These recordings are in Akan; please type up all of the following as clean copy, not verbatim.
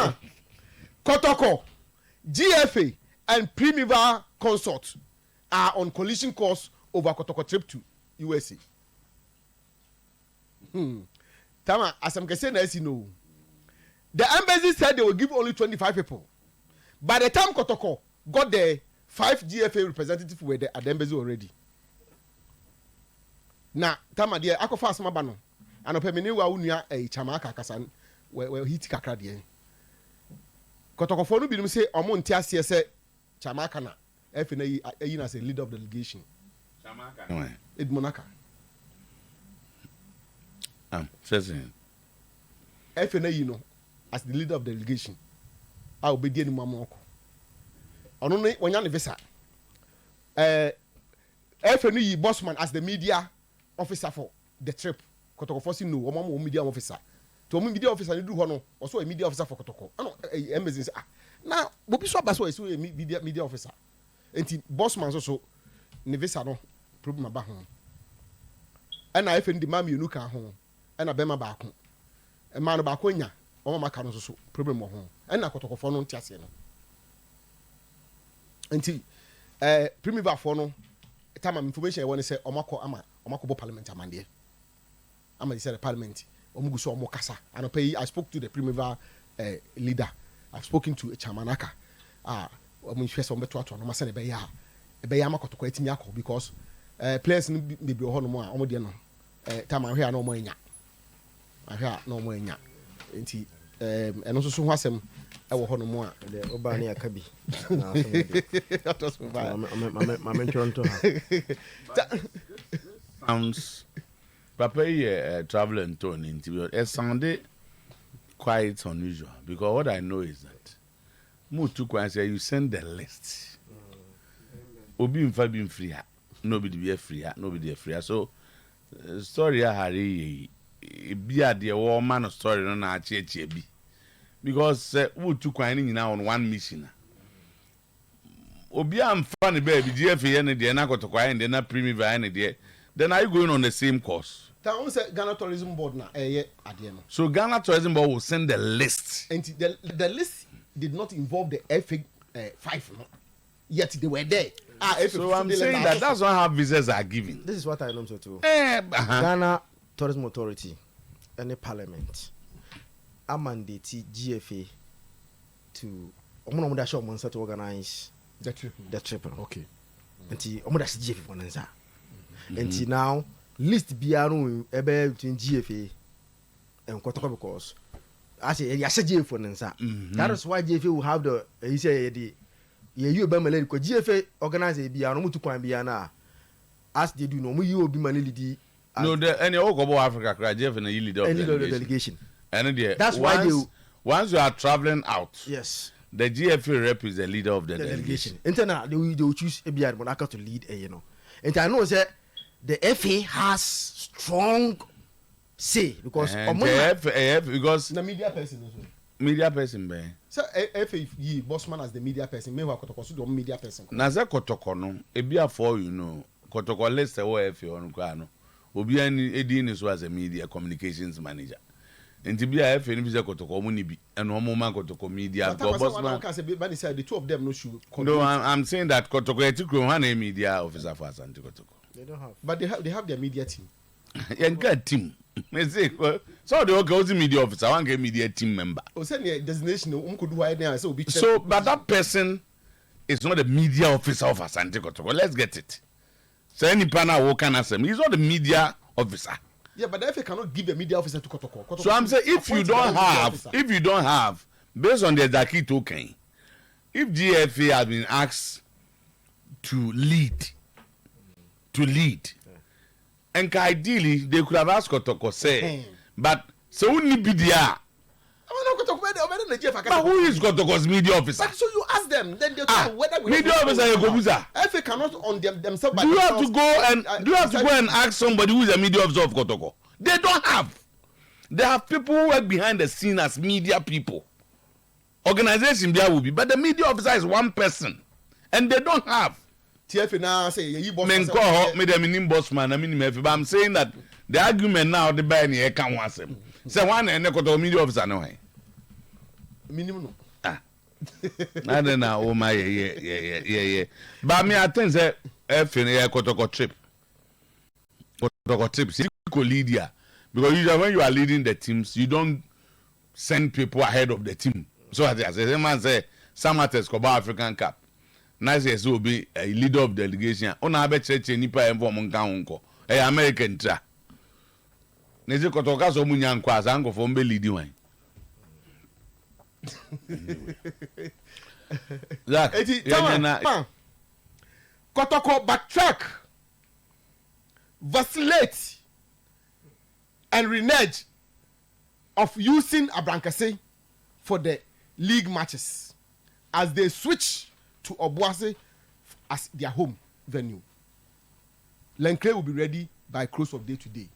Tama, Kotoko, GFA, and Primival Consort are on collision course over Kotoko trip to USA. Tama, as I'm saying, as you know, the embassy said they will give only 25 people. By the time Kotoko got there, 5 GFA representatives were there at the embassy already. Now, Tama, dear, I go fast my banner. And open many wa unia a chamaka kasan where he tika cradian. Kotoko for no be say Omon Tiasia say chamaka na FNA as a leader of the delegation. Chamaka. It Monaka. President. FNA, you know, as the leader of the delegation. I will be dealing with Mamoko. I don't know when you're visa. FNA bossman as the media officer for the trip. Kotoko force no, Omo media officer. To media officer you do hono, also a media officer for Kotoko. I know embassy. Now, Bobi so baso is a media officer. And bossman also ne visa no problem about home. And I FNA demand you look at home. And a bema back home. A man about Konya, or my canon so problem of home. And I Kotoko for no tiasino. Until Primival for no time information I want to say Omako Parliament Amandie. I'm said Parliament. Omuguso Omokasa. And I spoke to the Primival leader. I've spoken to Chamanaka. I'm first on better to no Masane Beya. Beyama Kotoko Etimiako because players may be Honomo Omodiano. Time I hear no more. I hear no more. And also so has him. I will hold more. The Obania Kabi. That was my mentor to her. Sounds Papa traveling to an interview. It sounded quite unusual because what I know is that Mutu Kwanse, you send the list. Obi mfa bi free. Nobody be free. Nobody free. So story Harry be at the war man story no na cheche bi. Because Mutu Kwanse now on one mission. Obi am funny baby GFA and the na Kotoko and the na Primival and the then are you going on the same course? That say Ghana Tourism Board na So Ghana Tourism Board will send the list. And the list did not involve the FA5, no? Yet they were there. So I'm saying that's not how visas are given. This is what I know too. Ghana Tourism Authority and the Parliament are mandate GFA to to organize the trip. Okay. Until GFA Bonanza. And now list biaru ebe between GFA and Kotoko because I say GFA Bonanza. That is why GFA will have the he say the you be malady because GFA organize a biaru mutu kwan biana as they do no mu you be malady. No, the any Ogobo Africa GFA na leader of the delegation. And that's why once you are traveling out. Yes. The GFA rep is the leader of the delegation. Internal, they will choose a BR Monaco to lead, And I know that the FA has strong say because because the media person as well. Media person, be. So FA bossman as the media person, me wa Kotoko so the media person. Na za Kotoko no, e bia for you know, Kotoko list we FA on kwa no. Obi ani edi ni so as a media communications manager. And to be a FA ni Kotoko mo ni bi and omo man Kotoko media bossman. The two of them no should. No, I'm saying that Kotoko etikro han media officer for Asante Kotoko. They don't have. But they have their media team. And good team. So they go to media officer, one get media team member. Oh, send your designation. So, but that person is not the media officer of Asante Kotoko. Let's get it. So any panel who can ask him, he's not the media officer. Yeah, but the FA cannot give a media officer to Kotoko. So I'm saying if you don't have, based on the Zaki token, if GFA has been asked to lead, and ideally they could have asked Kotoko say, but so only be there. But who is Kotoko's media officer? But so you ask them, then they tell whether we media officer. FA cannot on themselves. Do you have to go and ask somebody who is a media officer of Kotoko? They don't have. They have people who work behind the scene as media people. Organization there will be, but the media officer is one person, and they don't have. TFA now say you boss. Bossman. I mean, but I'm saying that the argument now the buy any can want them. Say one and Koto media officer no. minimum. I don't know. Oh my, yeah. But me, I think that Kotoko trip. Kotoko trips. You could lead ya because usually when you are leading the teams, you don't send people ahead of the team. So as I say, man say, some artists go African Cup. Nice as will be a leader of delegation. On a bet church and nipa and form uncle. A American tra. Nezi Kotoka so munyan kwa uncle from be leading one. Zach, Kotoko backtrack, vacillate, and renege of using Abrankase for the league matches as they switch to Obuasi as their home venue. Len Cley will be ready by close of day today.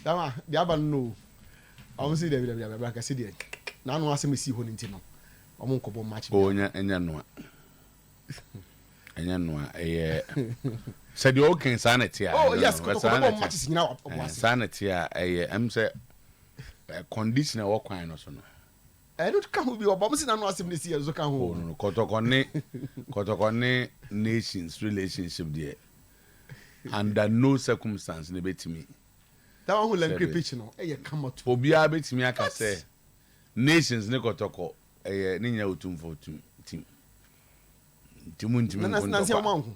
The other no. I won't see the Abrankase there. Now no ask me see who intino. I won't go match. Oh, enya noa. Said you okay sanity. Oh yes, Kotoko matches now. Sanity. I'm say conditioner or kind or so. I don't come be Obama say no ask me see as kan ho. No, Kotoko ne nations relationship there. Under no circumstance ne betimi. That one who Len Cley pitch no. Come out. Obia betimi aka say nations ne Kotoko ne nya otum for team. Nancy Omanku.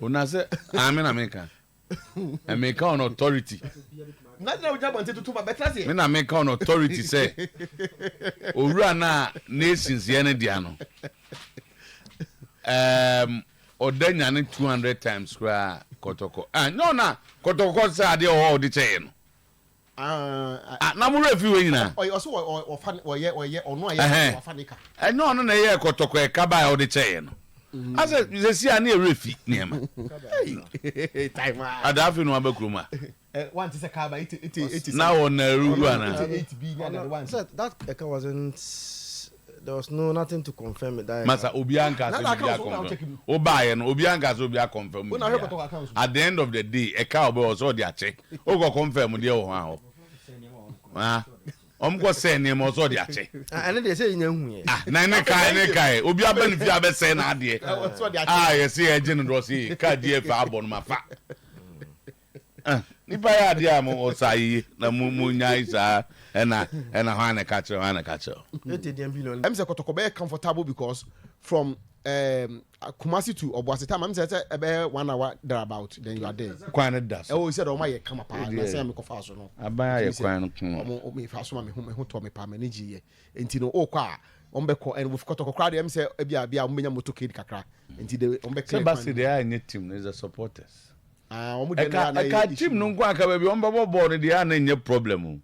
Una say amen America. America on authority. Not now job until to better say. Me na America on authority say. Owura na nations ye ne dia no. Odenya ne 200 times kra Kotoko. No na Kotoko say ade o de che no. Na mo refi we nyina. Also or fan or ye ono aye fanika. No na ye Kotoko e ka ba o de che no. I said, you see, I need a refi near me. Time. I don't know about Kruma. One is a car, it is now on a Rubana. That Eka wasn't. There was nothing to confirm it. Masa Obianca, Obianca will be a confirm. At the end of the day, a cow was all their check. Go confirm with your wow. Go send him also their check. And they say, Nine kai, Obia benefit be say na de. You see a general see, ka die fa abon ma fa. Nipa ya de am o sai na munya isa na hwana catch. I'm say Kotoko be comfortable because from Kumasi to Obuasi time I'm say about 1 hour thereabout then you are there. Kwan das. Oh, he said o my come pa na say me ko fa so no. Aba ya kwan no. O me fa so ma me ho to me pa manage ye. Enti no o kwa ombeko and with Kotoko crowd am say bia omenya moto kid kakra. Enti de ombeko Sebasi they are any team is the supporters. I team no kwa ka be ombebo board they are na problem.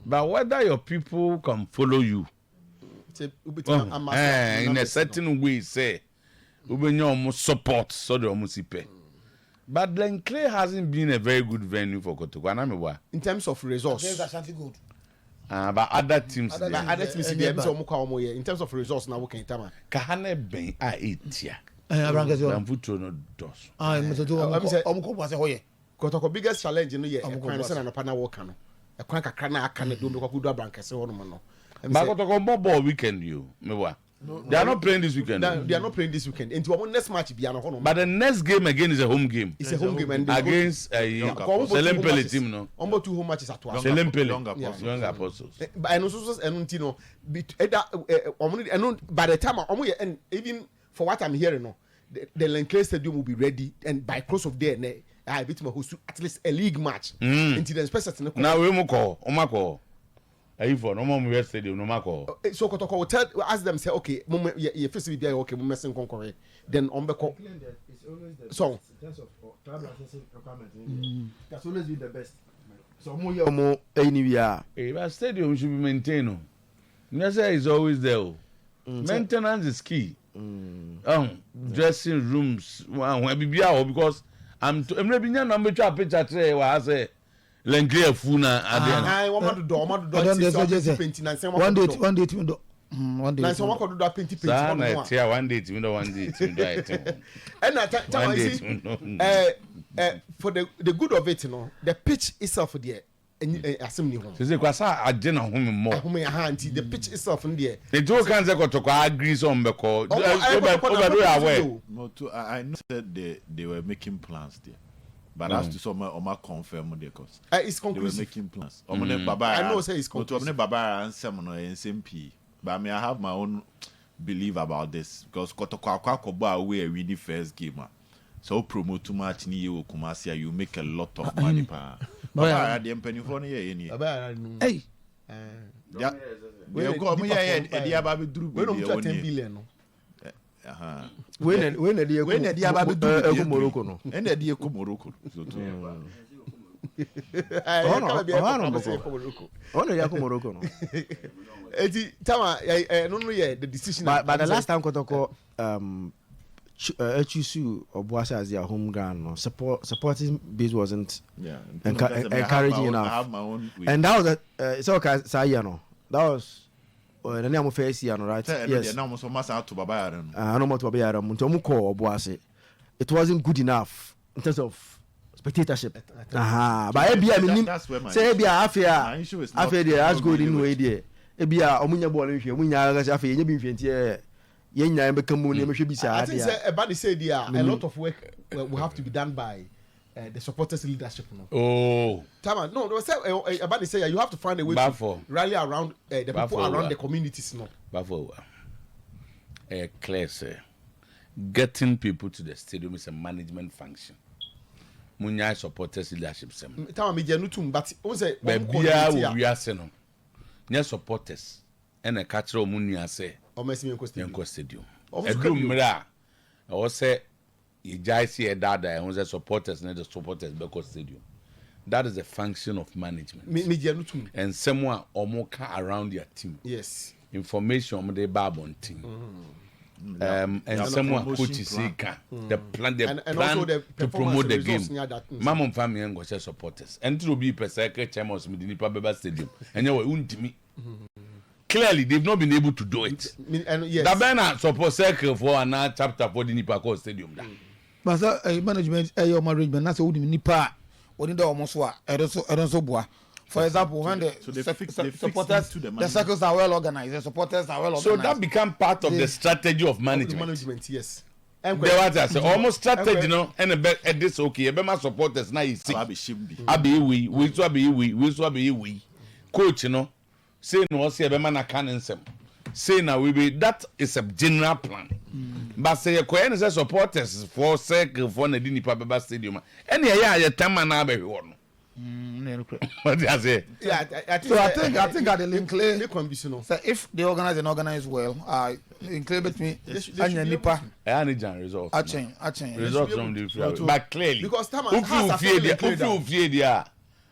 But whether your people can follow you in a certain way say ubenya omo support so the omo sipe. But Len Cley hasn't been a very good venue for Kotoko. In terms of resource. Asante good. But other teams in terms of resource now working time. Kahane ben a etia. Abrankase no dos. Kotoko biggest challenge no ye kwan se na no pa na work no. E kwan kakra na aka na do me kwakudu Abrankase ho no mo no. But Kotoko ball weekend you. Mewa. They are not playing this weekend. They are not playing this weekend. Into our next match be no. But the next game again is a home game. It's a home game and against Len Cley team no. Almo 2 home matches at once. Len Cley Young Apostles. But I know so eno by the time and even for what I'm hearing no the Len Cley stadium will be ready and by close of day I beat my host at least a league match. Into the special now we mo call Omako. For no more stadium, no matter. So Kotoko will ask them say, okay, you first be okay, we messing conquer. Then on the call. So in terms of club licensing requirements, that's always been the best. So more anywhere. But stadium should be maintained. Nessa is always there. Maintenance is key. Dressing rooms, because I'm maybe number 2 picture today where I say Len Cley funa I want to do one day one day so what do that paint one day and for the good of it, you know, the pitch itself there asem ni ho say kwasa agye na home more home anti the pitch itself in there it do can say Kotoko agree so mbeko over aware no to I know that they were making plans there. But as to some confirm the cause. It's They were conclusive. making plans. Baba, I know say it's to conclusive. Baba and Semono and SMP. But I mean I have my own belief about this because Kotoko Akwakoba away we the first game. So promote too much ni you Kumasi you make a lot of money pa. Baba the penny for any. Hey. Yeah. We go me yeah Baba duru We don't 10 billion. When the Diababi do Morocco no. And the dear Morocco. So Ono ya Morocco no. Eti tama no the decision But the last time Kotoko HUSU Obuasi as their home ground no supporting base wasn't encouraging enough. I have my own way. And that was it's okay say no. That was the name of face here no right? Yes. Now so must out to Baba. No more to Baba Muntomu ko Obuasi. It wasn't good enough in terms of spectatorship. But That's where my say Ebia issue is afia there has good in way there. Ebia omunya ball nhwe omunya ga afia nya bi nhwentie ye nya be kamu ne mehwe bi sa I think everybody said there a lot of work will have to be done by the supporters leadership no. Oh Tama no they say everybody say you have to find a way to rally around the people around the communities no. Bafo clear say getting people to the stadium is a management function. Munya supporters leadership sem. Tama me no tum but won say bia we are say no. Nya supporters and a catcher omunia say o mesi me enko stadium. Edu mra o say you guys see that and the supporters and the supporters because stadium. That is a function of management. Me no tum. And someone omoka around your team. Yes. Information on the Babon team. And someone coaches the plan to promote the game. Mamon family and go supporters. And to be per second chamos with the Pababa Stadium. And you won't me. Clearly, they've not been able to do it. And yes. The banner support circle for another chapter for the Nipako Stadium. But management, your management, that's what Nipa, what in the almost what, I don't so bois. For example, when the supporters, the circles are well organized, the supporters are well organized. So that become part of the strategy of management. Management, yes. There was I say almost strategy, you know, and this okay. Be supporters now is sick. Abi we. Coach, you know, say no, say be man can sem. Say now we be that is a general plan. But say you can say supporters for circle for the Nipa Stadium. Any ya time na be one. What do you say? Yeah, So I think at the Len Cley. So if they organize well, Len Cley between and Nipa. I need results. I change. Results from the but clearly because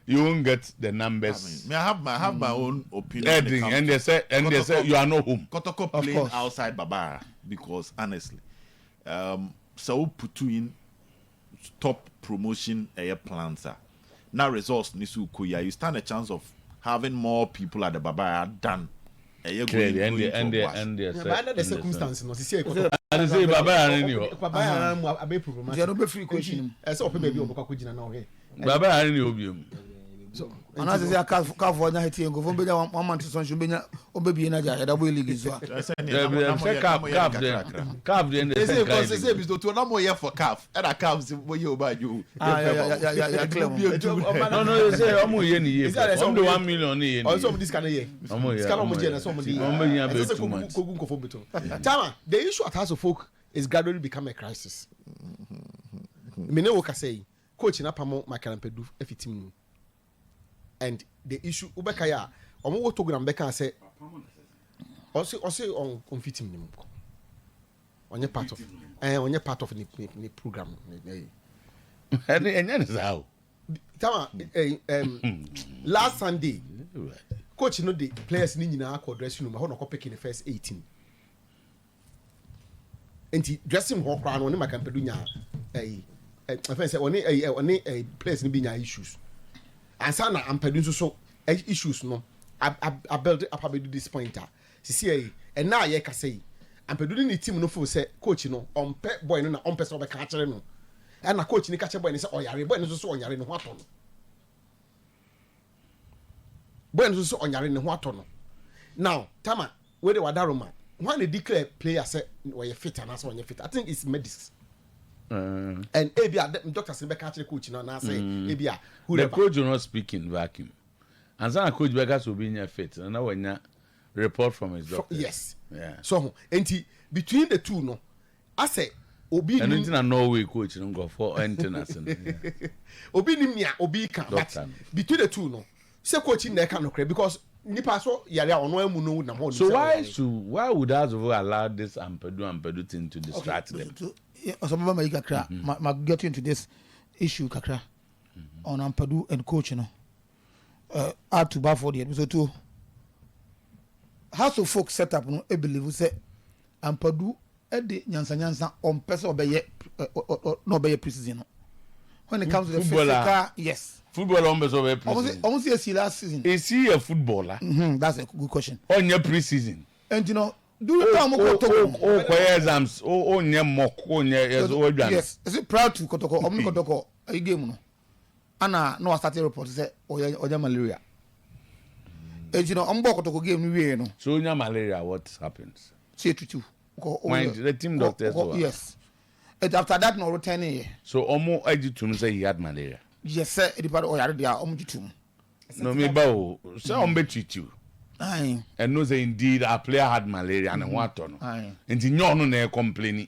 you won't get the numbers. I have my own opinion. And they say you are no home. Kotoko playing outside Baba because honestly, so put in top promotion plans. Now results nisu kuya. You stand a chance of having more people at the Baba than clearly and under the circumstances, no. See, I say Baba anyway. Baba abe problem. They are not free coaching. So open baby oboka kujina now here. Baba anyway obium. So and as they are car for na hiti go from be one month so should be na obebi na ja double league so. Calf then they say because to na mo here for calf. And a calf say wo you ba you. Yeah, clear. No, they say omo ye ni ye. Omo the 1 million ni ye. Also this kind of year. This kind of money na so money. Tama, the issue at House of Folk is gradually become a crisis. Me ne wo ka say coach na pamo Makarampedu efi team. And the issue ubeka ya omo wo program beka say also on fit team nim onye part of the program how Tama last Sunday coach no the players ni nyina akọ dressing room ho no pick in the first 18 enti dressing ho kra no ne Makarampedu nya I say oni players ni bi nya issues and sana Ampedu so issues no I build up about this pointer see and now ye ka say Ampedu ni team no feel say coach no on pe boy no na on person be ka kire no and na coach ni ka kire boy ni say oyare boy ni so oyare no ho ato no boy nso so onyare ne ho ato now tama we the wadaroma when they declare player say we fit and as when fit I think it's medics and abia doctor say be catch the coach now say abia who the coach will not speak in vacuum and some coach be got to be in fit and now when report from his doctor yes so enti between the two no I say obi and anything Norway coach no go for anything as obi nim nia obi kan but between the two no say coach in there can no because nipa so yare ono amu no na mo so why would us allow this Ampadu thing to distract them so mama you kakra ma get into this issue kakra on Ampadu and coach no add to for the episode 2 how so folk set up no e believe say Ampadu e de nyansa on person obeye no obeye preseason no when it comes to the physical yes footballer almost over preseason almost see last season is he a footballer that's a good question on your preseason and you know do you come Kotoko exams nya mock yes is it proud to Kotoko Kotoko a game no ana no started report say oya malaria and you know Kotoko game we no so nya malaria what happens say to when the team doctors yes and after that no returning so omo agitum say he had malaria yes sir anybody oyare dia omujitum no me ba o so treat you aye and know say indeed our player had malaria and what no aye and you no na complain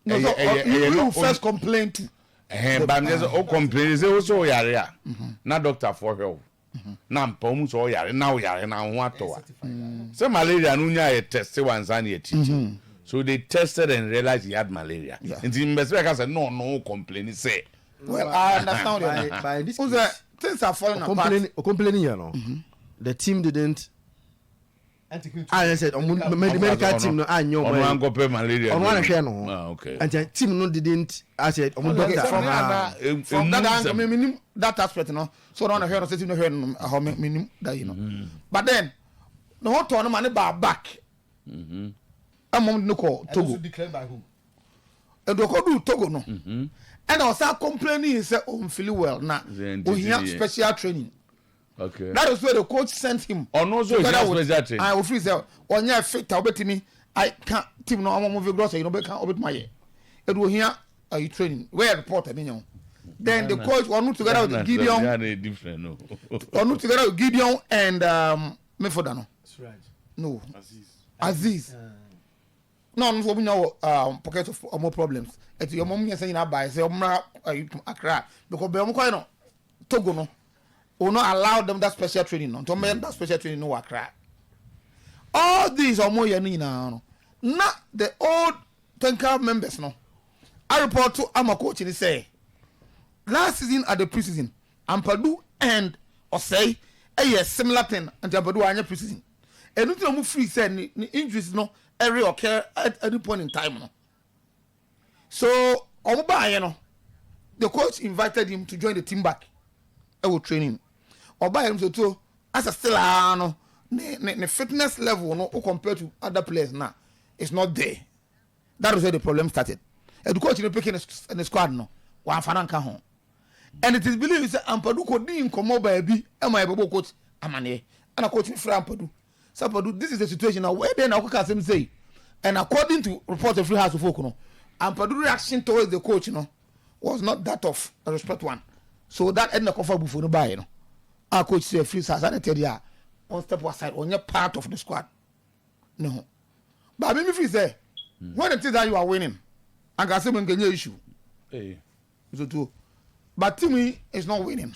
no you first complain to but there's o complain say so oyare na doctor for help na mpom so oyare na oyare na what to say malaria no nya test once and yet so they tested and realized he had malaria and the investigator said no complain say well I understand by this things are falling apart complaining you know the team didn't I said medical team no anyo on go pay malaria on one share no okay and the team no didn't I said doctor from that angle minimum that aspect no so on hear no say no hear no how minimum that you know but then no what turn man back among no call Togo declared by who and do Togo no and I was complaining say feel well now we have special training. Okay. That is where the coach sent him. Oh no, so it's special training. I will free say on your fit obetimi I can't team no am move gross you know be can obet my it will here you training where report me then the coach were not together with Gideon different no or together with Gideon and Mefodano. No Aziz no we know pocket of more problems et your mom saying that by say Accra because be quite no Togo no will not allow them that special training no to make that special training no Accra all these are more now not the old Tenka members no I report to Ama coach and say last season at the preseason Ampadu and Osei a similar thing and Ampadu anya preseason and no move free say injuries no every occur at any point in time no so Oba you know the coach invited him to join the team back I training Oba him so too as a still no the fitness level no compared to other players now it's not there. That was where the problem started. And the coach in the squad no one fananka home and it is believed that Ampadu could be in Komo baby and my coach Amane and a coach for Ampadu. So Ampadu, this is the situation now where then I can say and according to reports of Free House of Folk no Ampadu reaction towards the coach no was not that of a respect one. So that ended up for the buy you know. Our coach say Free House and tell you one step aside on your part of the squad. No. But I mean if you say when it is that you are winning I can say when get issue. Hey. So too. But Timmy is not winning.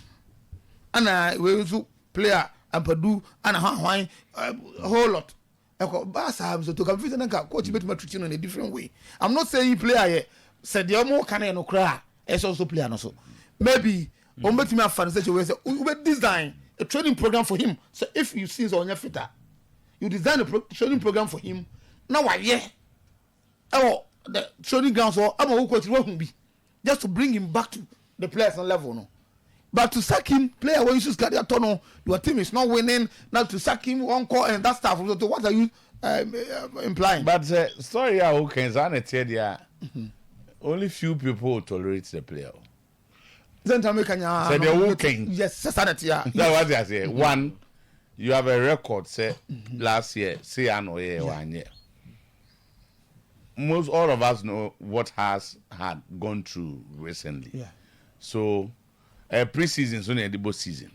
And we also player and Purdue and a whole lot. But so to confuse and coach bet my treating in a different way. I'm not saying player said the more can no cry. It's also player also. Maybe on bet me a fan such a way say we design a training program for him. So if you see on your fitter, you design a training program for him. Now why oh the training ground so I'm a coach won't be just to bring him back to the players on level no. But to sack him, player when you just got that tunnel, your team is not winning. Now to sack him one call and that stuff. So what are you implying? But sorry, okay, only few people tolerate the player. Then Jamaican, so they're working. Yes, sanity. That's what I say. One, you have a record say last year say I know 1 year. Most all of us know what has had gone through recently. Yeah. So a preseason is only a debut season.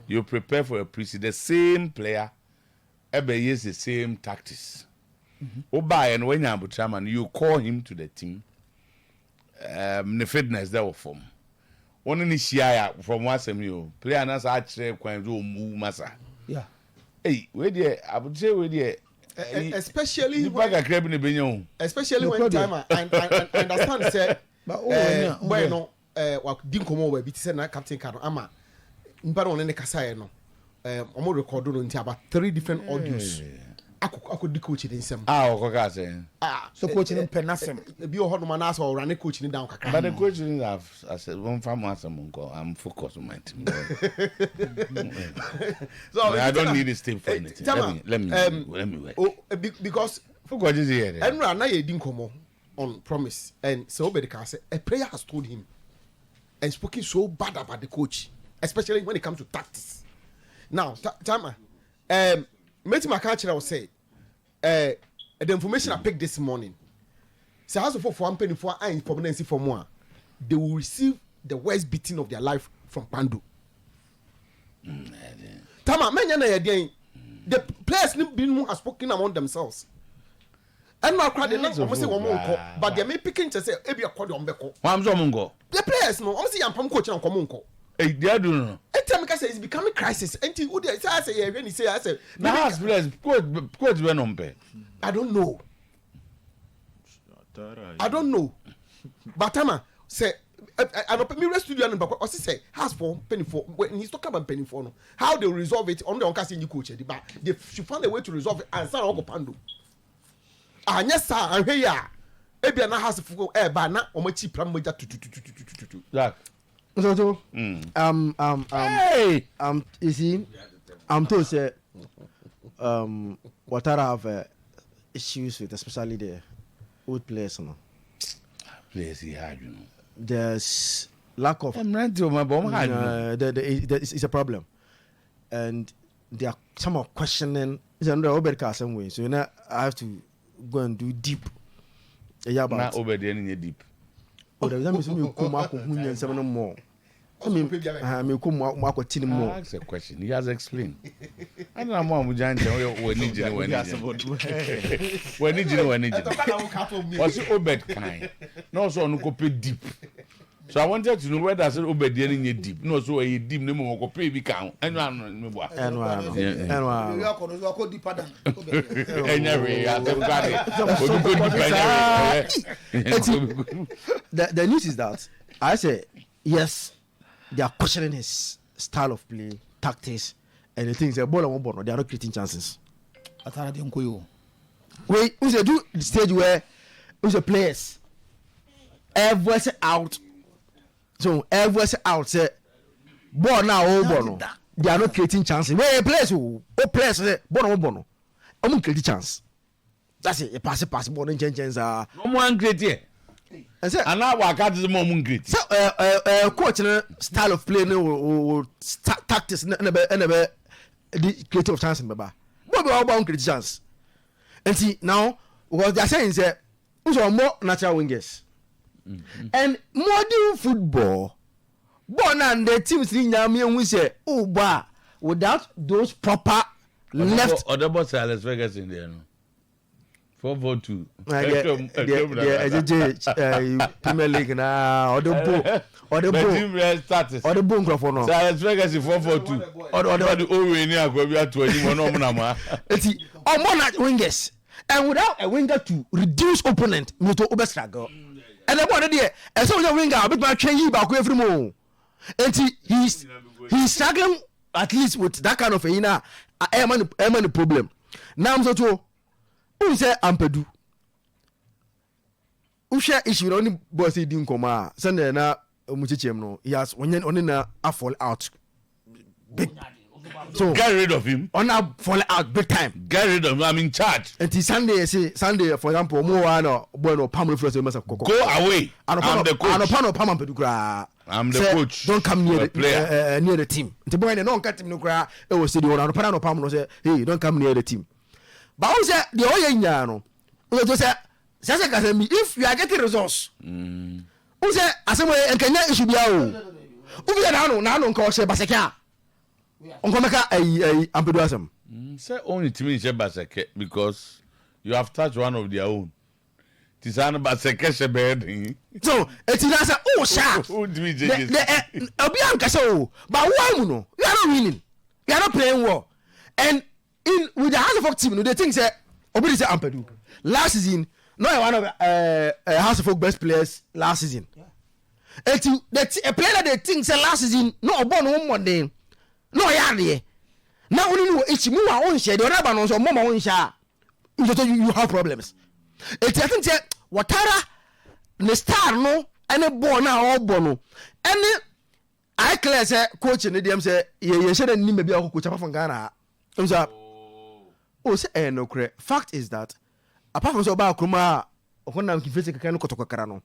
You prepare for a preseason. The same player, every year the same tactics. Oba and when you're chairman, you call him to the team. The fitness there was from. Only share from what some you player and as actually can do move massa. Yeah. Hey, where there? I would say where there. Especially when time I understand say when no wa din komo we bi say na captain card ama mpa no ne kasa no omo record no nti about 3 different audios akọ di coach din sem okoka say so coach ni penasem bi o hono na so run coach ni down kakra but the coach ni have I said one farm asem nko I'm focused on my team. So I don't need this team for anything. Let me work. Because focus is here. And na ye din komo on promise and so be the can say a player has told him and spoken so bad about the coach, especially when it comes to tactics. Now, Tama, Matthew McCarthy will say, the information I picked this morning, so as for one penny for I information for more, they will receive the worst beating of their life from Pandu. Tama, the players have spoken among themselves. And now, crowd not almost say one more, but they may picking to say, "Ebi akodi ombeko." The players no, almost say I'm coach and komunko. Hey, they do no. Etemika say it's becoming crisis. Enti who dey say I say when he say I say. Now as players, coach when on pay. I don't know. But Tama say, I don't me studio and Papa. Osi say has for penny for when he's talking about penny for no. How they resolve it on the onkasi new coach. But they should find a way to resolve it and start Uncle Pandu. Yes, sir. Ahwe ya. Ebi na house fugo ba na o ma chi plan moja tu. Jack. So Hey. You see, I'm told say Ouattara have issues with especially the old players no. Players he had, you know. There's lack of I'm ready to my bomb had. It's a problem. And there are some are questioning is under Oberka some way. So now I have to go and do deep. Yeah, about not over there in deep. Oh, there's something you come up with some more. I mean, me come up with tin more. Ask a question. He has explained. I don't know more giant when need you when what's Obed kind? No, so no copy deep. So I wanted to know whether I said Obed in deep. No, so a deep name of pay be count. And one. You are deeper than. The news is that I say yes, they are questioning his style of play, tactics, and the things. They are not creating chances. Wait, we do the stage where the players everyone's out. So everyone's out. Say ball now, ball. They are not creating chances. Where players who players say ball. I'm creating chance. That's it. You pass ball and change. No one great here. And now I got the moment great. So coach style of play no tactics and the creative chance baba. What about creative chance? And see now what they are saying is that we are more natural wingers. And modern football born and the teams in Yami we say oh bah without those proper left other boss Las Vegas in there no 4-4-2 Premier League na the bone for no Las Vegas 4-4-2 or the Owe ni agwa to any no na ma eti or more wingers and without a winger to reduce opponent no to over struggle and the body there and so the winger a bit ma train you back every mo and he's struggling at least with that kind of a problem now so to who say ampedu who share issue only boss din koma send na muchichem no yes only na fall out big so get rid of him on a fall out big time get rid of him I'm in charge and Sunday for example mo wa no boy no pam refresh message go away I'm the coach and pam ampedu kra I'm the Say, coach. Don't come near the player. near the team. The boy no cut him no cry. It was the one on panel palm no say, hey, don't come near the team. But who say the oye nyano? Who say if you are getting results. Who say asemo en kenya issue bia o. Who be na no nko say baseka. Onko meka ampedu asem. Say only to me Baseke because you have touched one of their own. Tisana Baseke Shebed. So etina say oh sha. Who do we The obi am kase o. But why you know? You are not winning. You are not playing well. And in with the House of Folk team, they think say obi say ampedu. Last season, no one of House of Folk best players last season. And to a player that they think say last season no born one day. No ya now only know it's mu a on share the other one so mama on share you have problems it I think say Watara the star no any born na all born any I clear say coach ni dem say ye share ni maybe a coach from Ghana so oh say no cre fact is that apart from so ba kroma okon na kifese kaka no Kotoko kara no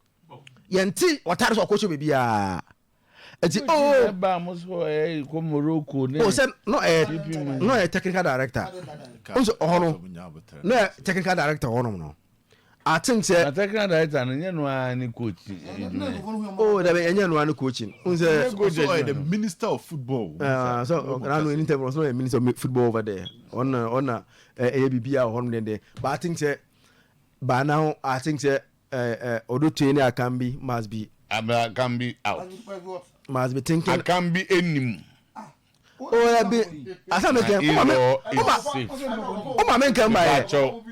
yenti Watara so coach be bia oh, Morocco. Oh, said no a technical director. Also, no technical director. No, I think say technical director and you know any coach. Oh, there be any coaching. The minister of football. So I know anything was no minister of football over there. On ABB or home there. But I think say by now I think say although trainer can be must be out. Must be thinking. I can be any. Oh, be. I can't make him. Oh, my man can buy.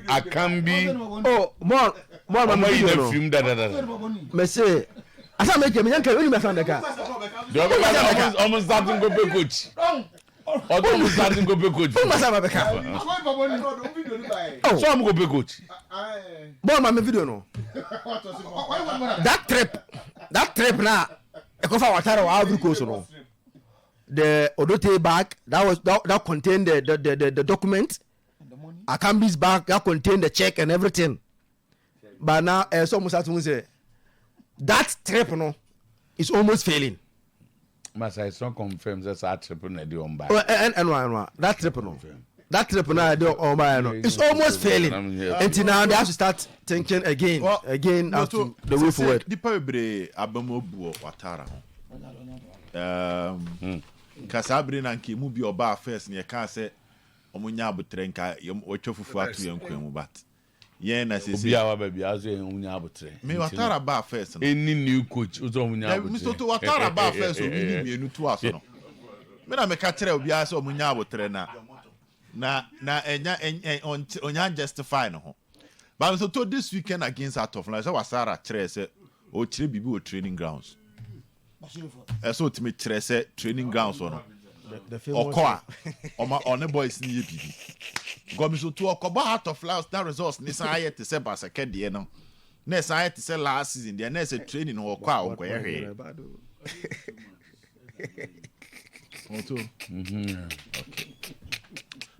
I can be. Oh, more. I'm in the film. Me say. I can't make him. You can't really make him. The almost starting to be coach. Almost starting to be coach. So I'm going to be coach. Boy, my video no. That trip now. The Odote bag that contained the document, Akambi's bag that contained the check and everything. But now, so almost say that trip no is almost failing. Masa, it's not confirmed that that trip no dey on by. And that trip no. That trip now it's almost failing. Until now they have to start thinking again as to the way forward. The Pebre Abamobu Watara. Kasabre na nke mu bi oba first ne ka say omunya abutre nka otwofufu atu yankwemu but yen na say obi awa ba bia so omunya abutre. Me Watara ba first no. Any new coach uzo omunya abutre. Mr. to Watara ba first obi ni mienu to aso no. Me na me ka kire obi aso omunya abutre na enya justify no ho. But so to this weekend against out of line so Wasara kire say o kire bibi o training grounds. So to me kire say training grounds no. Okoa on the boys ni bibi. Go me so to okoba out of line that results ni say to say Baseke de no. Na say to say last season there na say training no okoa okoye he.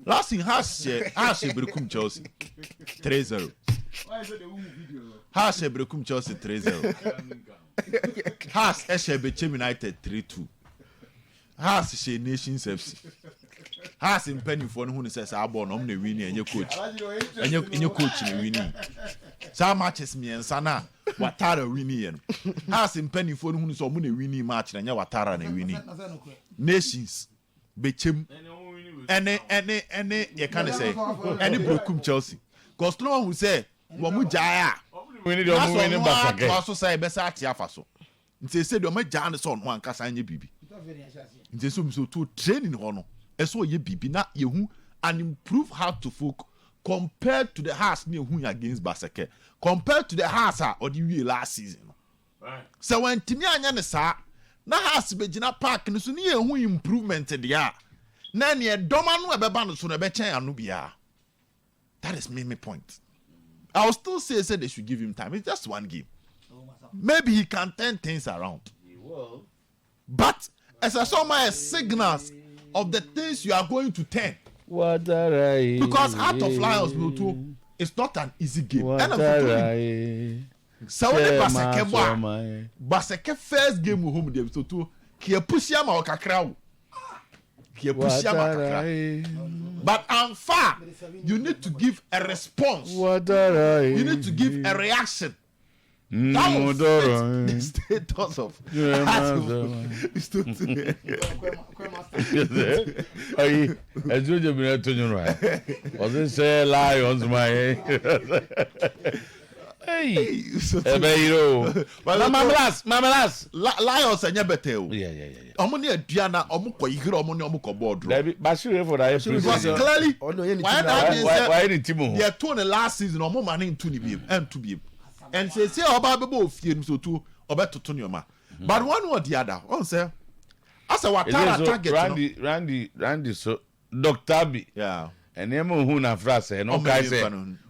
Last thing has Brekum Chelsea 3-0. Has Brekum Chelsea 3-0. Has Eshebe United 3-2. Has She Nations FC. Has in penny for who says I born on the winning and your coach. And your coach in winning. Some matches me and Sana Watara winning. Has in penny for who is on the winning match and your Watara and winning. Nations Bechim. Any you can't say any Brekum Chelsea. Cause no one who say Wamujaya. We need to win back also say Besati Afaso. They said you make Jan son one Casanya Bibi. They so to training honor. And so ye Bibi na you and improve how to folk compared to the house near who against Baseke. Compared to the house or the year last season. Right. So when Timia Yanesa na house Bejina Park and so near who improvement there. Nani a domanu ebeba so na be chen anu bia. That is my point. I will still say they should give him time. It's just one game. Maybe he can turn things around. He will. But as I saw my signals of the things you are going to turn. Because Heart of Lions will too, it's not an easy game. So when Baseke first game home dem so to kia pushia ma okakra. Kia pushia ma okakra. But I'm far. You need to give a response. You need to give a reaction. That will fit the status of as you just been to you right. Was it say lions my hey Mamalas lions anya betel. Yeah. Omo ne aduana omo koyire omo ne omo kobodro. Bashir for that Clearly why the team they told the last season omo man into the beam and to beam. And say oba bebo ofie so to obeto to ma. But one or the other, on say as a watara target Randy so Dr. B. Yeah. And emo hu na frase no kai say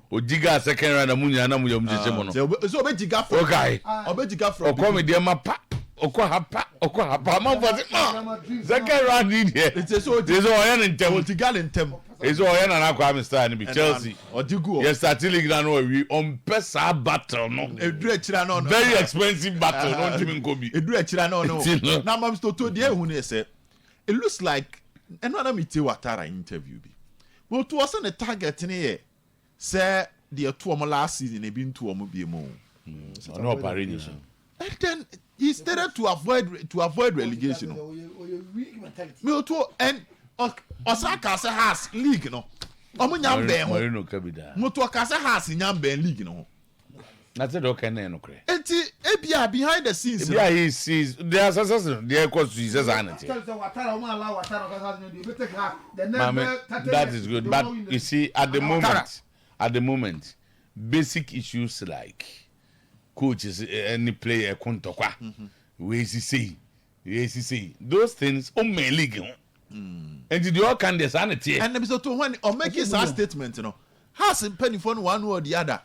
ojiga second round amunya na muyom jije mo no. So obejiga from. Okay. Obejiga from. Okome de mapa. Okwa hapa man for second round in here. It's so oyan ntem. Ojiga ntem. It's oyan na Kwame style be Chelsea. Odigu. Yes, starting na no we on pesa battle no. Edu echira no. Very expensive battle no timi nkobi. Edu echira no. Na mam sto to de hu na say it looks like another meeting watara interview bi. But to was the target in here. Say the 2 last season e been 2 bi mo. No paring. And then he started to avoid relegation. Me to and Osaka has league no. Omo nyambe ho. Mo to Osaka has nyambe league no. That's it okay na no kre. Enti ebia behind the scenes. Yeah, he sees there success there cause to his sanity. That is good, but you see at the moment basic issues like coaches any player Kotoko we see those things o me league and the all can the sanity and so to when or make his statement you know has in penny for one or the other.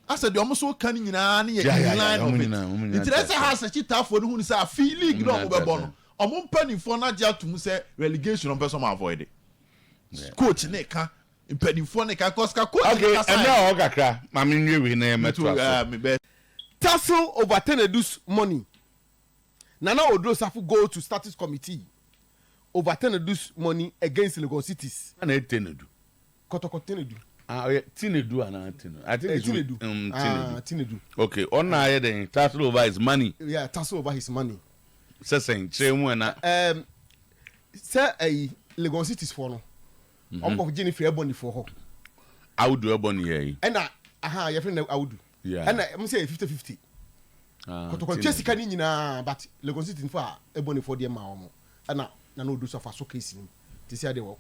I said, almost so canning in any line of it. It has a cheat for who is a feeling no over on penny for not just to say relegation on person avoid it. Coach Neka, penny for Neka, Cosca. Okay, and now Ogakra, I mean, you will name it. Tassel over Tenedus money. Nana Odosafu go to status committee over Tenedus money against Lagos cities. And it Tenedu. Kotoko Tenedu. Tinedu and Tinedu. I think it's Tinedu. Okay, on now then tassel over his money. Yeah, tassel over his money. Saying, say when say a Lagos cities for no. Of Jennifer Ebony for her. I would do a bonny here. And your friend I would do. Yeah. And I'm say 50-50. Kotoko Jessica Nina, but Lagos cities for Ebony for the Mao. And now no do so for showcasing. This year they were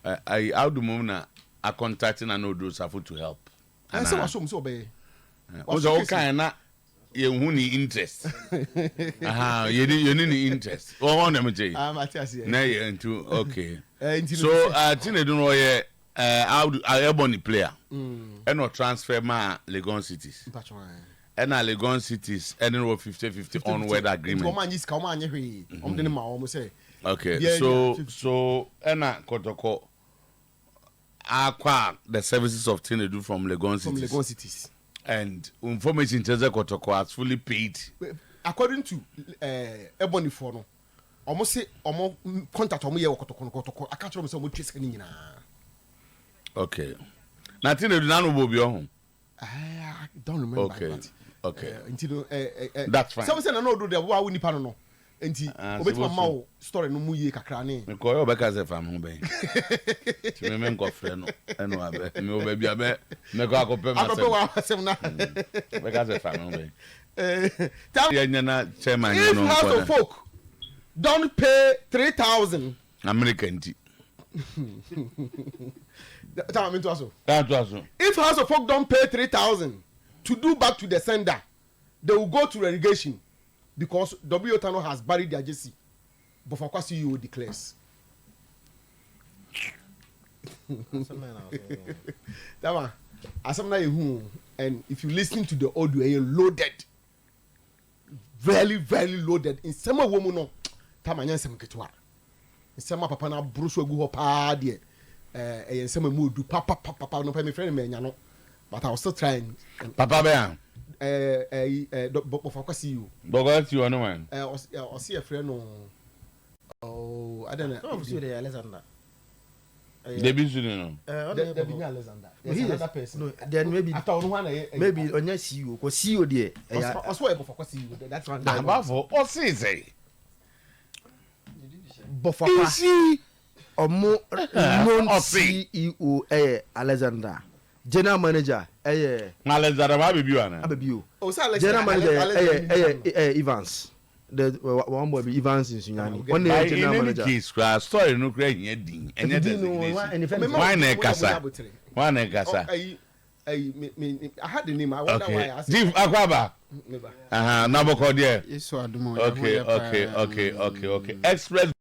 I out the moment I contacting and no do Safu to help. And so so be. Also all kind na you need interest. You need interest. Oh, on them say. Na you into okay. So Tine do know how Ebony player. And no transfer ma Lagos cities. And Lagos cities and 50-50 onward agreement. Okay, so Ena Kotoko acquire the services of Tinedu from Lagos cities. And information tells Kotoko has fully paid. According to Ebony Fono, almost say almost contact on me Kotoko. I can't remember so much. Okay. Now Tinedu nano will be home. I don't remember. Okay. Until that's fine. Someone said I know do the wa we nipa no. Enti obetuma ma story no mu ye kakra ne. Me ko yo be ka se fam ho ben. Ti me nko frɛ no. Eno abe. Me oba bia be me ko akopɛ ma se. Akopɛ wa asem na. Be ka se fam ho ben. Ya nyana chairman no. If no. House of Folk don't pay 3,000 American tea. Tell me to aso. If House of Folk don't pay 3,000 to do back to the sender, they will go to relegation. Because W. Tano has buried their JC. But for course you declares. And if you listen to the audio, you're loaded. Very, very loaded. In some woman, no. Tamanya some ketwa. In some papa na brush go pa de. In some mood do papa no pay me friend me nyano. but I was still trying. Papa Bear. But for course you. Bogot you on one. I'll see a friend. Oh, I don't know. No, see the Alexander. They be soon. There be Alexander. There's another person. No, then maybe I thought one. maybe on your CEO, because CEO there. I swear for course you. That's one. About for what say? But for Omo known CEO Alexander. General manager Alexander Baby Ana. Abibio. Oh, so General manager Evans. The one boy be Evans in Sunyani. One By general any manager. case, story no create here ding. And yet why na kasa? Why na kasa? I had the name. I wonder why I Okay. asked. Div Akwaba. Never. Naboko there. Yesu adumo. Okay. Express